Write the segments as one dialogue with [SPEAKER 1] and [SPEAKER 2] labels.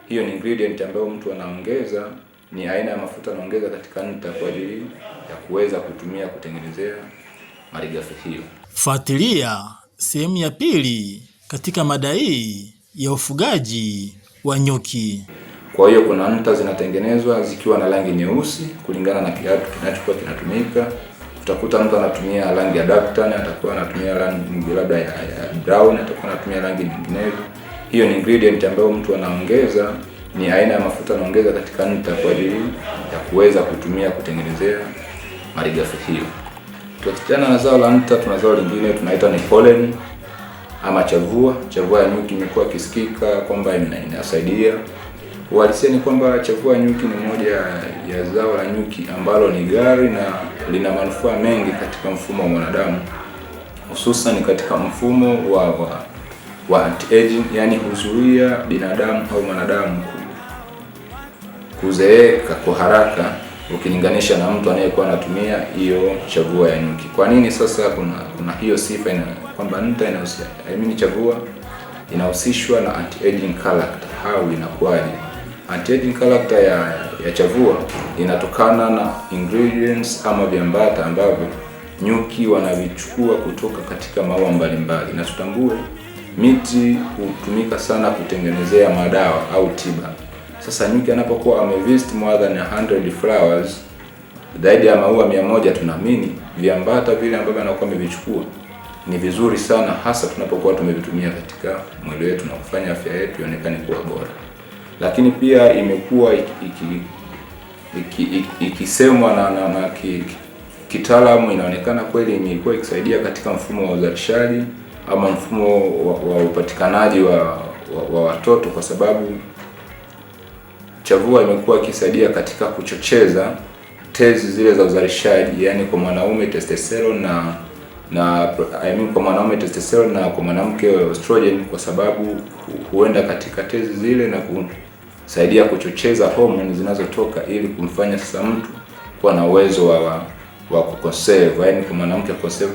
[SPEAKER 1] hiyo ni ingredient ambayo mtu anaongeza, ni aina ya mafuta anaongeza katika nta kwa ajili ya kuweza kutumia kutengenezea malighafi hiyo.
[SPEAKER 2] Fuatilia sehemu ya pili katika mada hii ya ufugaji wa nyuki.
[SPEAKER 1] Kwa hiyo kuna nta zinatengenezwa zikiwa na rangi nyeusi kulingana na kiatu kinachokuwa kinatumika. Utakuta mtu anatumia rangi ya dark tan, atakuwa anatumia rangi labda ya brown, atakuwa anatumia rangi nyinginezo. Hiyo ni ingredient ambayo mtu anaongeza, ni aina ya mafuta anaongeza katika nta kwa ajili ya kuweza kutumia kutengenezea malighafi hiyo. Tukiachana na zao la nta, tuna zao lingine tunaita ni pollen ama chavua. Chavua ya nyuki imekuwa kisikika kwamba inasaidia. Uhalisia ni kwamba chavua ya nyuki ni moja ya zao la nyuki ambalo ni ghali na lina manufaa mengi katika mfumo wa mwanadamu, hususan katika mfumo wa anti-aging, yani huzuia binadamu au mwanadamu kuzeeka kwa haraka ukilinganisha na mtu anayekuwa anatumia hiyo chavua ya nyuki. Kwa nini sasa kuna hiyo sifa kwamba nta chavua inahusishwa na anti-aging character? How inakuwaje? Anti-aging character ya chavua inatokana na ingredients ama viambata ambavyo nyuki wanavichukua kutoka katika maua mbalimbali, na tutambue miti hutumika sana kutengenezea madawa au tiba. Sasa nyuki anapokuwa amevisit more than 100 flowers, zaidi ya maua 100, tunaamini viambata vile ambavyo anakuwa amevichukua ni vizuri sana, hasa tunapokuwa tumevitumia katika mwili wetu na kufanya afya yetu ionekane kuwa bora. Lakini pia imekuwa ikisemwa na kitaalamu, inaonekana kweli imekuwa ikisaidia katika mfumo wa uzalishaji ama mfumo wa upatikanaji wa watoto, kwa sababu chavua imekuwa ikisaidia katika kuchocheza tezi zile za uzalishaji, yani kwa mwanaume testosterone kwa mwanaume testosterone na kwa mwanamke estrogen, kwa sababu huenda katika tezi zile na kusaidia kuchocheza homoni zinazotoka ili kumfanya sasa mtu kuwa na uwezo wa kuconserve, yani kwa mwanamke conserve,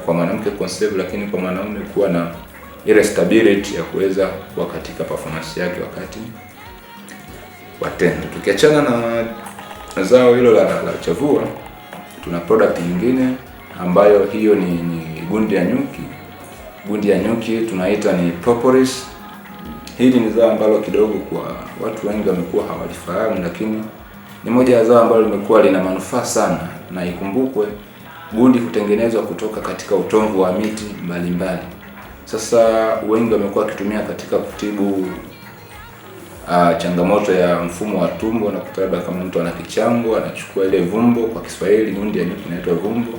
[SPEAKER 1] kwa mwanamke conserve, lakini kwa mwanaume kuwa na ile stability ya kuweza kuwa katika performance yake wakati wa tendo. Tukiachana na zao hilo la chavua, tuna product nyingine ambayo hiyo ni gundi ya nyuki. Gundi ya nyuki tunaita ni propolis. Hili ni zao ambalo kidogo kwa watu wengi wamekuwa hawalifahamu, lakini ni moja ya zao ambalo limekuwa lina manufaa sana, na ikumbukwe gundi hutengenezwa kutoka katika utomvu wa miti mbalimbali. Sasa wengi wamekuwa wakitumia katika kutibu changamoto ya mfumo wa tumbo, na kutabda kama mtu ana kichango, anachukua ile vumbo, kwa Kiswahili gundi ya nyuki inaitwa vumbo,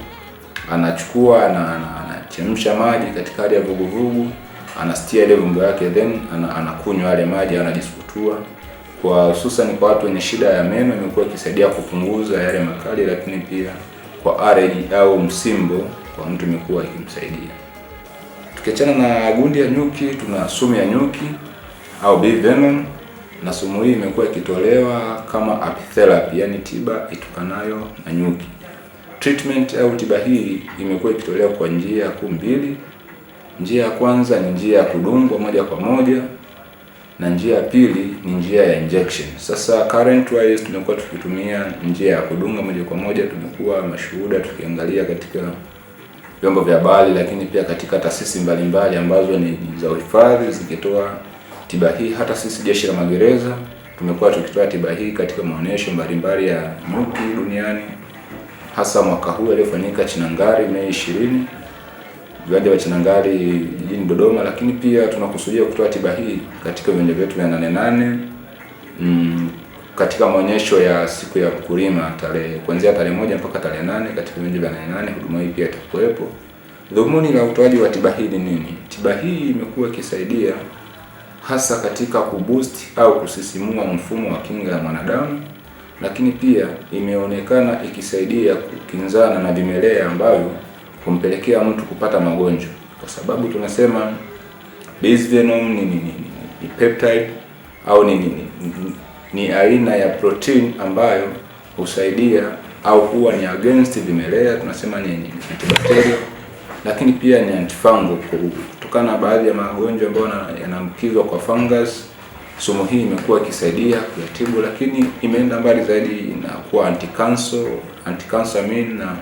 [SPEAKER 1] anachukua anachemsha maji katika hali ya vuguvugu, anastia ile vumbo yake, then anakunywa yale maji, anajisukutua. Kwa hususan kwa watu wenye shida ya meno imekuwa ikisaidia kupunguza yale makali, lakini pia kwa allergy au msimbo kwa mtu imekuwa ikimsaidia. Tukiachana na gundi ya nyuki, tuna sumu ya nyuki au bee venom, na sumu hii imekuwa ikitolewa kama apitherapy, yani tiba itokanayo na nyuki. Treatment au tiba hii imekuwa ikitolewa kwa njia kuu mbili. Njia ya kwanza ni njia ya kudungwa moja kwa moja, na njia ya pili ni njia ya injection. Sasa current wise tumekuwa tukitumia njia ya kudunga moja kwa moja, tumekuwa mashuhuda tukiangalia katika vyombo vya habari, lakini pia katika taasisi mbalimbali ambazo ni za uhifadhi zikitoa tiba hii. Hata sisi Jeshi la Magereza tumekuwa tukitoa tiba hii katika maonyesho mbalimbali ya nyuki duniani, hasa mwaka huu uliofanyika Chinangari Mei 20, viwanja vya Chinangari jijini Dodoma. Lakini pia tunakusudia kutoa tiba hii katika viwanja vyetu vya 88 katika maonyesho ya siku ya mkulima kuanzia tarehe 1 mpaka tarehe 8 katika viwanja vya 88. Huduma hii pia itakuwepo. Dhumuni la utoaji wa tiba hii ni nini? Tiba hii imekuwa ikisaidia hasa katika kuboost au kusisimua mfumo wa kinga ya mwanadamu, lakini pia imeonekana ikisaidia kukinzana na vimelea ambavyo kumpelekea mtu kupata magonjwa, kwa sababu tunasema bee venom ni peptide au ni aina ya protein ambayo husaidia au huwa ni against vimelea, tunasema ni antibacterial, lakini pia ni antifungal kutokana na baadhi ya magonjwa ambayo yanaambukizwa kwa fungus Sumu hii imekuwa ikisaidia kuyatibu, lakini imeenda mbali zaidi na kuwa anti-cancer na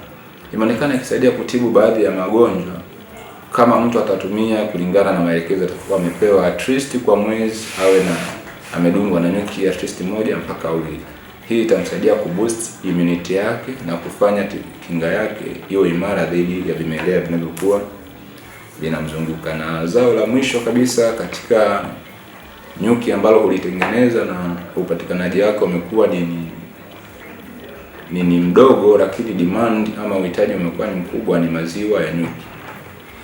[SPEAKER 1] imeonekana ikisaidia kutibu baadhi ya magonjwa kama mtu atatumia kulingana na maelekezo atakuwa amepewa, at least kwa mwezi awe na amedungwa na nyuki at least 1 mpaka 2. Hii itamsaidia kuboost immunity yake na kufanya kinga yake iwe imara dhidi ya vimelea vinavyokuwa vinamzunguka. Na zao la mwisho kabisa katika nyuki ambalo hulitengeneza na upatikanaji wake umekuwa ni mdogo, lakini demand ama uhitaji umekuwa ni mkubwa, ni maziwa ya nyuki.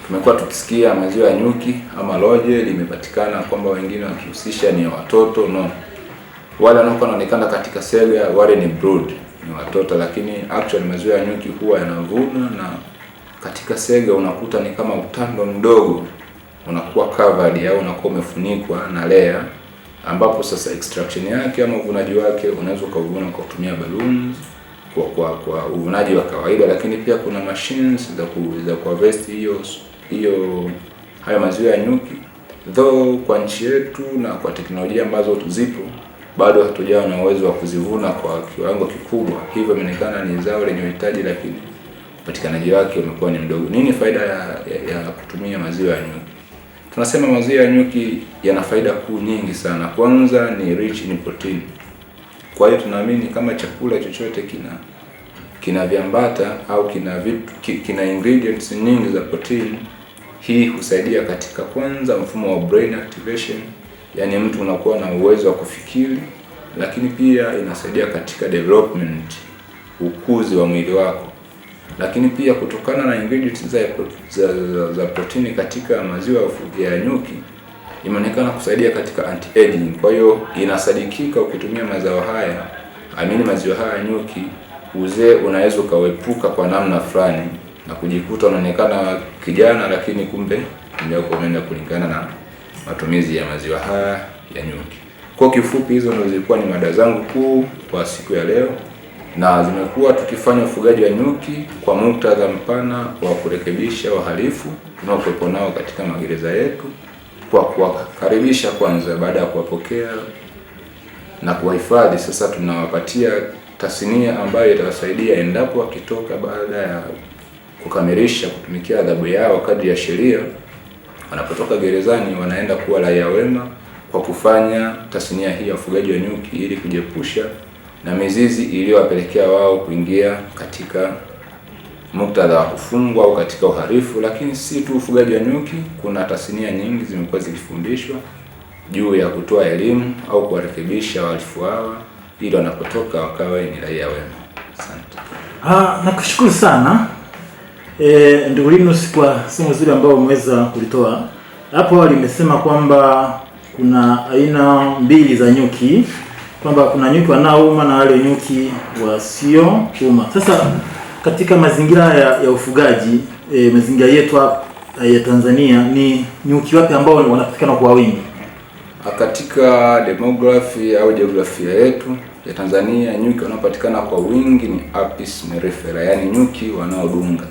[SPEAKER 1] Tumekuwa tukisikia maziwa ya nyuki ama loje limepatikana, kwamba wengine wakihusisha ni watoto. No, wale wanaokuwa wanaonekana katika sega wale ni brood, ni watoto, lakini actually maziwa ya nyuki huwa yanavuna, na katika sega unakuta ni kama utando mdogo unakuwa covered au unakuwa umefunikwa na layer, ambapo sasa extraction yake ama uvunaji wake unaweza kuvuna kwa kutumia balloons kwa uvunaji wa kawaida, lakini pia kuna machines za kuharvest hayo maziwa ya nyuki. Though kwa nchi yetu na kwa teknolojia ambazo zipo bado hatujawa na uwezo wa kuzivuna kwa kiwango kikubwa, hivyo imeonekana ni zao lenye uhitaji, lakini upatikanaji wake umekuwa ni mdogo. Nini faida ya kutumia maziwa ya nyuki? Tunasema maziwa ya nyuki yana faida kuu nyingi sana. Kwanza ni rich in protein. Kwa hiyo tunaamini kama chakula chochote kina viambata au kina ingredients nyingi za protein, hii husaidia katika kwanza mfumo wa brain activation, yani mtu unakuwa na uwezo wa kufikiri, lakini pia inasaidia katika development, ukuzi wa mwili wako. Lakini pia kutokana na ingredients za protein katika maziwa ya nyuki imeonekana kusaidia katika anti-aging. Kwa hiyo inasadikika ukitumia mazao haya, maziwa haya ya nyuki, uzee unaweza ukaepuka kwa namna fulani na kujikuta unaonekana kijana, lakini kumbe ndio umeenda kulingana na matumizi ya maziwa haya ya nyuki. Kwa kifupi, hizo ndio zilikuwa ni mada zangu kuu kwa siku ya leo, na zimekuwa tukifanya ufugaji wa nyuki kwa muktadha mpana wa kurekebisha wahalifu tunaokuwepo nao katika magereza yetu, kwa kuwakaribisha kwanza, baada ya kuwapokea na kuwahifadhi. Sasa tunawapatia tasnia ambayo itawasaidia endapo wakitoka baada ya kukamilisha kutumikia adhabu yao kadri ya sheria, wanapotoka gerezani wanaenda kuwa raia wema kwa kufanya tasnia hii ya ufugaji wa nyuki, ili kujiepusha na mizizi iliyowapelekea wao kuingia katika muktadha wa kufungwa au katika uhalifu. Lakini si tu ufugaji wa nyuki, kuna tasnia nyingi zimekuwa zikifundishwa juu ya kutoa elimu au kuwarekebisha wahalifu hawa ili wanapotoka wakawe ni raia wema. Asante.
[SPEAKER 2] Nakushukuru sana ndugu Linus kwa somo zuri ambao umeweza kulitoa. Hapo awali nimesema kwamba kuna aina mbili za nyuki, kwamba kuna nyuki wanaouma na wale nyuki wasiouma. Sasa katika mazingira ya ufugaji, mazingira yetu ya Tanzania, ni nyuki wapi ambao wanapatikana kwa wingi?
[SPEAKER 1] Katika demography au jiografia yetu ya Tanzania, nyuki wanaopatikana kwa wingi ni Apis mellifera, yani nyuki wanaodunga,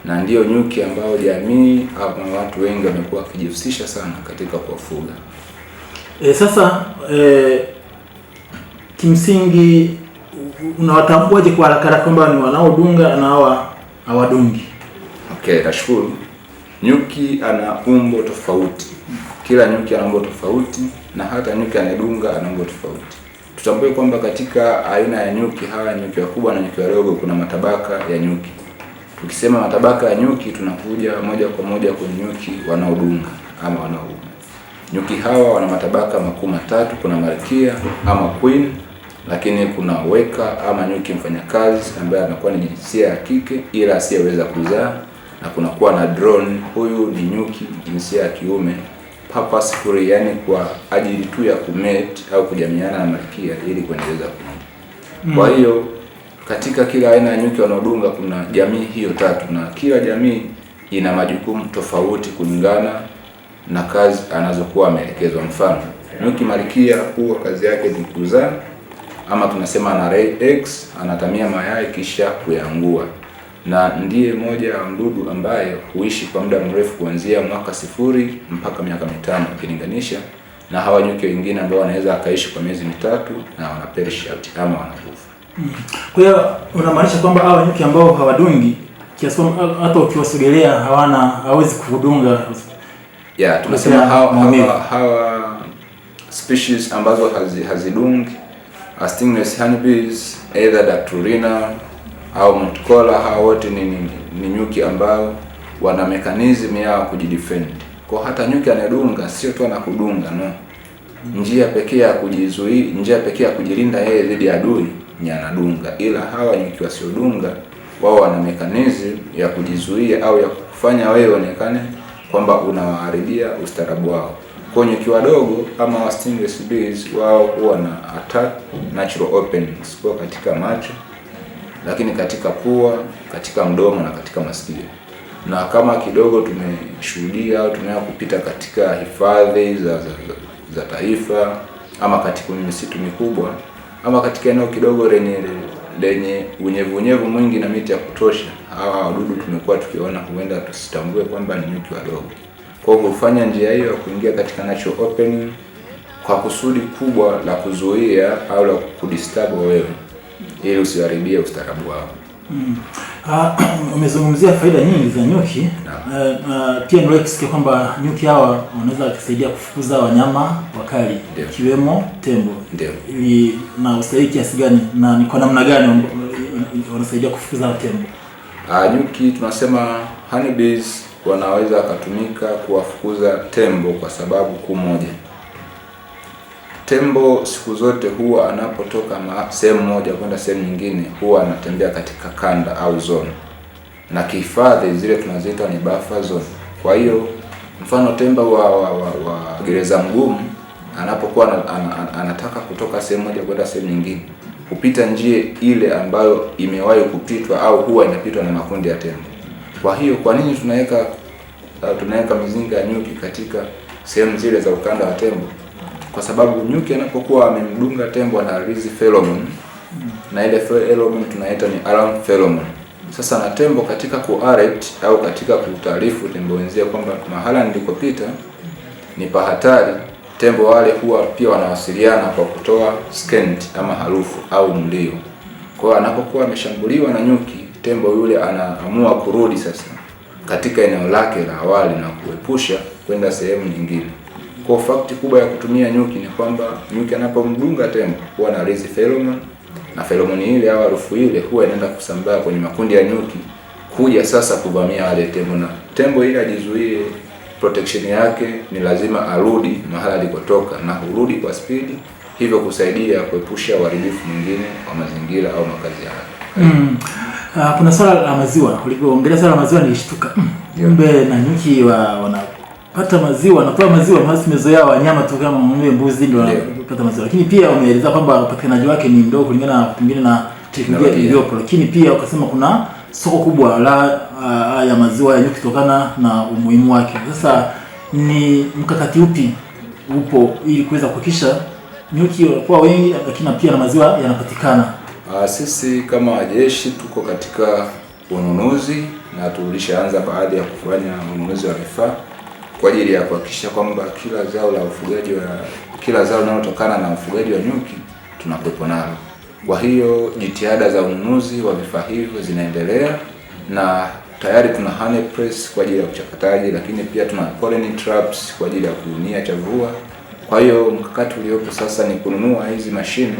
[SPEAKER 1] na ndio nyuki ambao jamii au watu wengi wamekuwa wakijihusisha sana katika kuwafuga.
[SPEAKER 2] Sasa kimsingi unawatambuaje kwa haraka kwamba ni wanaodunga na hawadungi?
[SPEAKER 1] Okay, nashukuru. Nyuki ana umbo tofauti. Kila nyuki ana umbo tofauti, na hata nyuki anayedunga ana umbo tofauti. Tutambue kwamba katika aina ya nyuki hawa, nyuki wakubwa na nyuki wadogo, kuna matabaka ya nyuki. Tukisema matabaka ya nyuki, tunakuja moja kwa moja kwenye nyuki wanaodunga ama wanaouma. Nyuki hawa wana matabaka makuu matatu. Kuna malkia ama queen, lakini kuna weka ama nyuki mfanyakazi ambaye anakuwa ni jinsia ya kike ila asiyeweza kuzaa, na kuna kuwa na drone. Huyu ni nyuki jinsia ya kiume purposefully, yani kwa ajili tu ya kumate au kujamiana na malkia ili kuendeleza kundi. Kwa hiyo katika kila aina ya nyuki wanaodunga kuna jamii hiyo tatu, na kila jamii ina majukumu tofauti kulingana na kazi anazokuwa ameelekezwa. Mfano, nyuki malkia huwa kazi yake ni kuzaa, ama tunasema ana lay eggs, anatamia mayai kisha kuyangua, na ndiye moja ya mdudu ambaye huishi kwa muda mrefu kuanzia mwaka 0 mpaka miaka 5 ukilinganisha na hawa nyuki wengine ambao wanaweza akaishi kwa miezi mitatu na wana perish out ama wanakufa.
[SPEAKER 2] Kwa hiyo unamaanisha kwamba hawa nyuki ambao hawadungi kiasi kwamba hata ukiwasogelea hawezi kudunga?
[SPEAKER 1] Yeah, tunasema hawa species ambazo hazidungi stingless honeybees, either Dactylorhina au Monticola, hawa wote ni nyuki ambao wana mechanism yao kujidefend. Kwa hata nyuki anayedunga sio tu anakudunga, no. Njia pekee ya kujizuia, njia pekee ya kujilinda yeye dhidi ya adui ni anadunga, ila hawa nyuki wasiodunga wao wana mechanism ya kujizuia au ya kufanya wewe onekane kwamba unawaharibia ustaarabu wao. Kwa nyuki wadogo ama wa stingless bees, wao huwa na attack natural openings kwa katika macho, lakini katika pua, katika mdomo na katika masikio. Na kama kidogo tumeshuhudia au tumeanza kupita katika hifadhi za taifa ama katika misitu mikubwa ama katika eneo kidogo lenye unyevu mwingi na miti ya kutosha, hawa wadudu tumekuwa tukiona, huenda tusitambue kwamba ni nyuki wadogo. Kwa hiyo hufanya njia hiyo ya kuingia katika natural opening kwa kusudi kubwa la kuzuia au la kudisturb wewe ili usiharibie ustaarabu wao.
[SPEAKER 2] Umezungumzia faida nyingi za nyuki. Pia ndio kusikia kwamba nyuki hawa wanaweza kusaidia kufukuza wanyama wakali ikiwemo tembo.
[SPEAKER 1] Ndio.
[SPEAKER 2] Ili na usahihi kiasi gani na ni kwa namna gani wanasaidia kufukuza tembo?
[SPEAKER 1] Nyuki tunasema honeybees wanaweza kutumika kuwafukuza tembo kwa sababu kuu moja. Tembo siku zote huwa anapotoka sehemu moja kwenda sehemu nyingine huwa anatembea katika kanda au zone, na kihifadhi zile tunaziita ni buffer zone. Kwa hiyo mfano tembo wa gereza mgumu anapokuwa anataka kutoka sehemu moja kwenda sehemu nyingine, kupita njia ile ambayo imewahi kupitwa au huwa inapitwa na makundi ya tembo. Kwa hiyo kwa nini tunaweka mizinga ya nyuki katika sehemu zile za ukanda wa tembo? Kwa sababu nyuki anapokuwa amemdunga tembo ana release pheromone, na ile pheromone tunaita ni alarm pheromone. Sasa na tembo katika kualert au katika kutaarifu tembo wenzie kwamba mahala nilikopita ni pa hatari, tembo wale huwa pia wanawasiliana kwa kutoa scent ama harufu au mlio. Kwa hiyo anapokuwa ameshambuliwa na nyuki, tembo yule anaamua kurudi sasa katika eneo lake la awali na kuepusha kwenda sehemu nyingine. Kwa fakti kubwa ya kutumia nyuki ni kwamba nyuki anapomdunga tembo huwa na release pheromone, na pheromone ile au harufu ile huwa inaenda kusambaa kwenye makundi ya nyuki kuja sasa kuvamia wale tembo, na tembo ili ajizuie, protection yake ni lazima arudi mahala alikotoka na hurudi kwa spidi, hivyo kusaidia kuepusha uharibifu mwingine wa mazingira au makazi yao.
[SPEAKER 2] Kuna swala la maziwa. Ulipoongelea swala la maziwa nilishtuka. Kumbe na nyuki wanapata maziwa, wanatoa maziwa, basi tumezoea wanyama tu kama ng'ombe, mbuzi ndio wanapata maziwa. Lakini pia umeeleza kwamba upatikanaji wake ni mdogo kulingana na pengine na teknolojia iliyopo. Lakini pia ukasema kuna soko kubwa ya maziwa ya nyuki kutokana na umuhimu wake. Sasa ni mkakati upi upo ili kuweza kuhakikisha nyuki kwa wengi lakini pia na maziwa yanapatikana?
[SPEAKER 1] Sisi kama jeshi tuko katika ununuzi na tulishaanza baadhi ya kufanya ununuzi wa vifaa kwa ajili ya kuhakikisha kwamba kila zao linalotokana na ufugaji wa nyuki tunakuwepo nalo. Kwa hiyo jitihada za ununuzi wa vifaa hivyo zinaendelea, na tayari tuna honey press kwa ajili ya uchakataji, lakini pia tuna pollen traps kwa ajili ya kuunia chavua. Kwa hiyo mkakati uliopo sasa ni kununua hizi mashine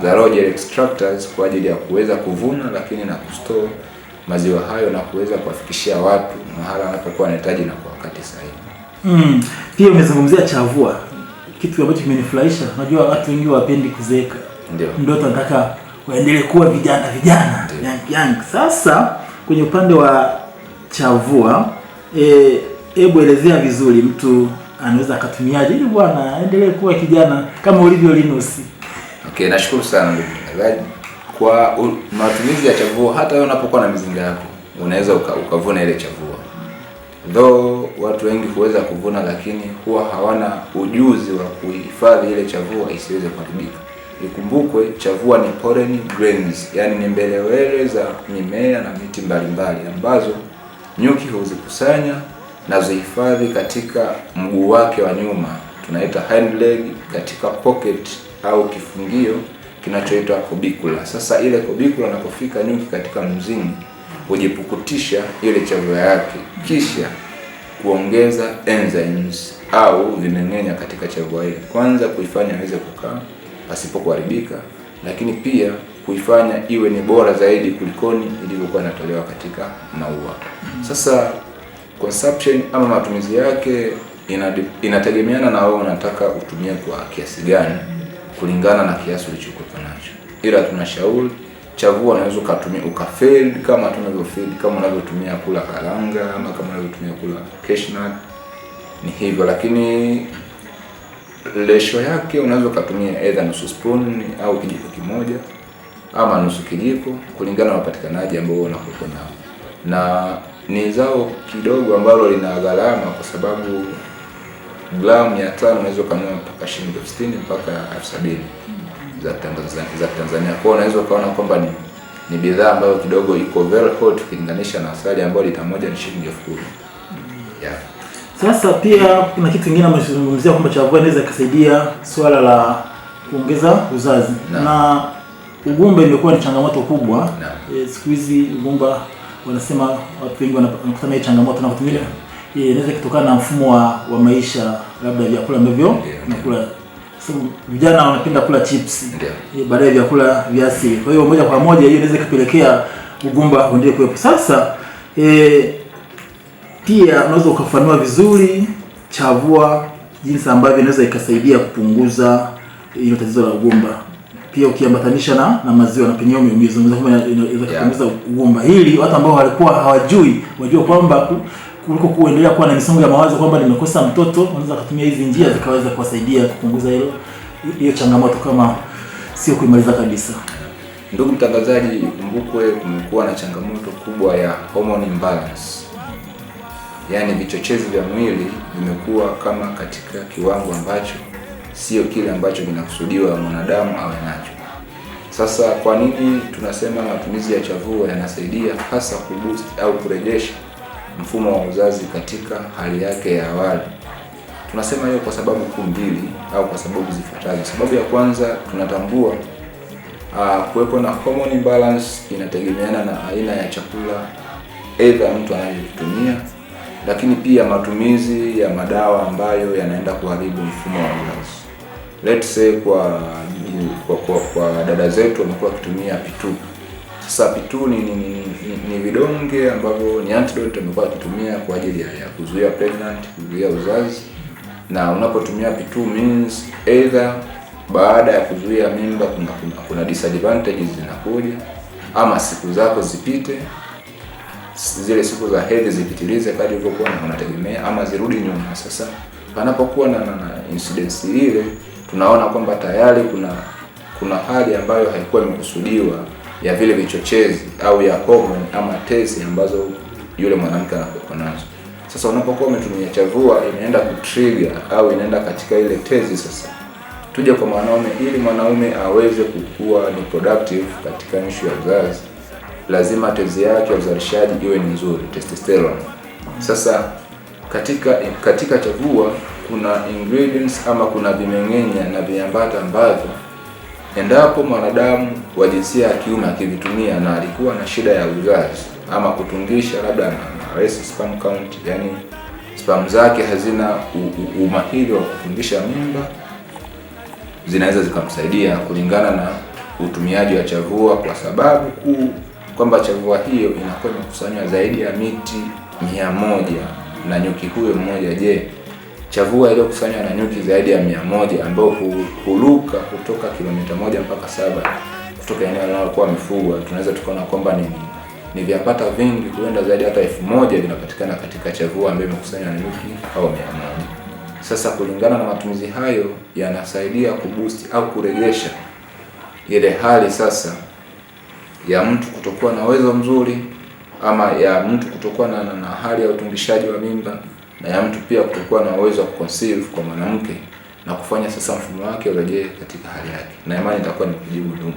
[SPEAKER 1] za raw gel extractors kwa ajili ya kuweza kuvuna, lakini na kustore maziwa hayo na kuweza kuwafikishia watu mahala wanapokuwa wanahitaji na kwa wakati sahihi.
[SPEAKER 2] Pia umezungumzia chavua, kitu ambacho kimenifurahisha. Unajua watu wengi wapendi kuzeeka. Ndio tunataka waendelee kuwa vijana young. Sasa kwenye upande wa chavua, hebu elezea vizuri mtu anaweza akatumiaje ili bwana aendelee kuwa kijana kama ulivyo Linus?
[SPEAKER 1] Okay, nashukuru sana ndugu mtangazaji. Kwa matumizi ya chavua, hata wewe unapokuwa na mizinga yako unaweza ukavuna ile chavua. Though watu wengi huweza kuvuna, lakini huwa hawana ujuzi wa kuhifadhi ile chavua isiweze kuharibika. Ikumbukwe chavua ni pollen grains, yani ni mbelewele za mimea na miti mbalimbali ambazo nyuki huzikusanya na zihifadhi katika mguu wake wa nyuma, tunaita hind leg katika pocket au kifungio kinachoitwa corbicula. Sasa ile corbicula inapofika nyuki katika mzingi hujipukutisha ile chavua yake, kisha kuongeza enzymes au vimeng'enya katika chavua ile, kwanza kuifanya iweze kukaa pasipo kuharibika, lakini pia kuifanya iwe ni bora zaidi kulikoni ilivyokuwa inatolewa katika maua. Sasa consumption ama matumizi yake inategemeana na wewe unataka utumie kwa kiasi gani kulingana na kiasi ulichokuwa nacho. Ila tunashauri chavua unaweza ukatumia ukafeed kama tunavyofeed, kama unavyotumia kula karanga ama kama unavyotumia kula cashew nut, ni hivyo. Lakini ratio yake unaweza ukatumia either nusu spoon au kijiko kimoja ama nusu kijiko kulingana na upatikanaji ambao unakuwa nao. Na ni zao kidogo ambalo lina gharama, kwa sababu gramu 500 unaweza kununua mpaka shilingi 60 mpaka 70 za Tanzania. Kwa unaweza ukaona kwamba ni bidhaa ambayo kidogo iko very hot ukilinganisha na asali ambayo lita moja ni shilingi 10,000. Yeah.
[SPEAKER 2] Sasa pia kuna kitu kingine amezungumzia kwamba chavua inaweza kusaidia swala la kuongeza uzazi na ugumba imekuwa ni changamoto kubwa. Siku hizi ugumba wanasema watu wengi wanakutana na changamoto na kutumia inaweza kutokana na mfumo wa maisha, labda vyakula ambavyo tunakula. Sababu vijana wanapenda kula chips baada ya vyakula vya asili. Kwa hiyo moja kwa moja hiyo inaweza kupelekea ugumba uendelee kuwepo. Sasa pia unaweza ukafanua vizuri chavua jinsi ambavyo inaweza ikasaidia kupunguza hilo tatizo la ugumba. Pia ukiambatanisha na maziwa na penyewe umezungumza kwamba inaweza kupunguza ugumba. Hili watu ambao walikuwa hawajui wajua kwamba kuliko kuendelea kuwa na misongo ya mawazo kwamba nimekosa mtoto, wanaweza kutumia hizi njia zikaweza kuwasaidia kupunguza hiyo changamoto kama sio kuimaliza kabisa.
[SPEAKER 1] Ndugu mtangazaji, kumbukwe kumekuwa na changamoto kubwa ya hormone imbalance. Yaani vichochezi vya mwili vimekuwa kama katika kiwango ambacho sio kile ambacho kinakusudiwa mwanadamu awe nacho. Sasa kwa nini tunasema matumizi ya chavua yanasaidia hasa kuboost au kurejesha mfumo wa uzazi katika hali yake ya awali? Tunasema hiyo kwa sababu kuu mbili au kwa sababu zifuatazo. Sababu ya kwanza, tunatambua kuwepo na hormone imbalance inategemeana na aina ya chakula aidha mtu anayotumia, lakini pia matumizi ya madawa ambayo yanaenda kuharibu mfumo wa uzazi. Let's say kwa dada zetu wamekuwa wakitumia P2. Sasa P2 ni vidonge ambavyo ni antidote wamekuwa wakitumia kwa ajili ya kuzuia pregnant, kuzuia uzazi. Na unapotumia P2 means either baada ya kuzuia mimba kuna disadvantages zinakuja, ama siku zako zipite, zile siku za hedhi zipitilize kadri ulivyokuwa unategemea, ama zirudi nyuma. Sasa panapokuwa na incidence ile, tunaona kwamba tayari kuna hali ambayo haikuwa imekusudiwa ya vile vichochezi au ya hormone ama tezi ambazo yule mwanamke anakuwa nazo. Sasa unapokuwa umetumia chavua, inaenda kutrigger au inaenda katika ile tezi. Sasa tuje kwa mwanaume, ili mwanaume aweze kukua ni productive katika issue ya uzazi, lazima tezi yake ya uzalishaji iwe ni nzuri, testosterone. Sasa katika chavua kuna ingredients ama kuna vimeng'enya na viambata ambavyo endapo mwanadamu wa jinsia ya kiume akivitumia na alikuwa na shida ya uzazi ama kutungisha labda na less sperm count, yani sperm zake hazina umahiri wa kutungisha mimba, zinaweza zikamsaidia kulingana na utumiaji wa chavua, kwa sababu kuu kwamba chavua hiyo inakuwa imekusanywa zaidi ya miti 100 na nyuki huyo mmoja. Je, chavua ile kusanywa na nyuki zaidi ya 100 ambao huluka kutoka kilomita 1 mpaka 7 kutoka eneo linalokuwa mifugwa, tunaweza tukaona kwamba ni viambata vingi huenda zaidi hata 1000 vinapatikana katika chavua ambayo imekusanywa na nyuki au 100. Sasa kulingana na matumizi hayo yanasaidia kuboost au kurejesha ile hali sasa ya mtu kutokuwa na uwezo mzuri, ama ya mtu kutokuwa na hali ya utungishaji wa mimba, na ya mtu pia kutokuwa na uwezo wa kuconceive kwa mwanamke, na kufanya sasa mfumo wake urejee katika hali yake. Na imani itakuwa ni kujibu ndugu.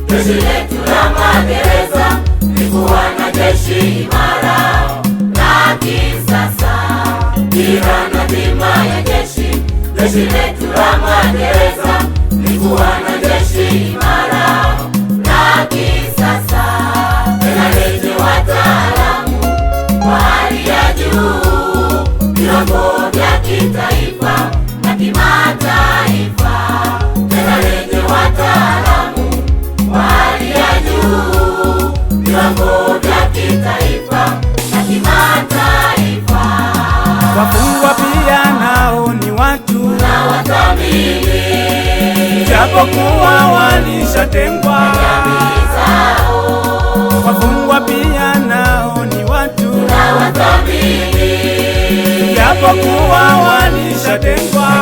[SPEAKER 3] Jeshi letu imara la kisasa, dira na bima ya jeshi. Jeshi letu la magereza ni kuwa na jeshi imara la kisasa, tena lenye wataalamu wa hali ya juu, viwango vya kitaifa na kimataifa, tena lenye wataalamu wa hali ya juu, viwango vya kitaifa na kimataifa.
[SPEAKER 4] Wafungwa pia nao ni watu
[SPEAKER 3] na wathamini,
[SPEAKER 4] japokuwa walishatengwa. Wafungwa pia nao ni watu
[SPEAKER 3] na wathamini,
[SPEAKER 4] japokuwa walishatengwa.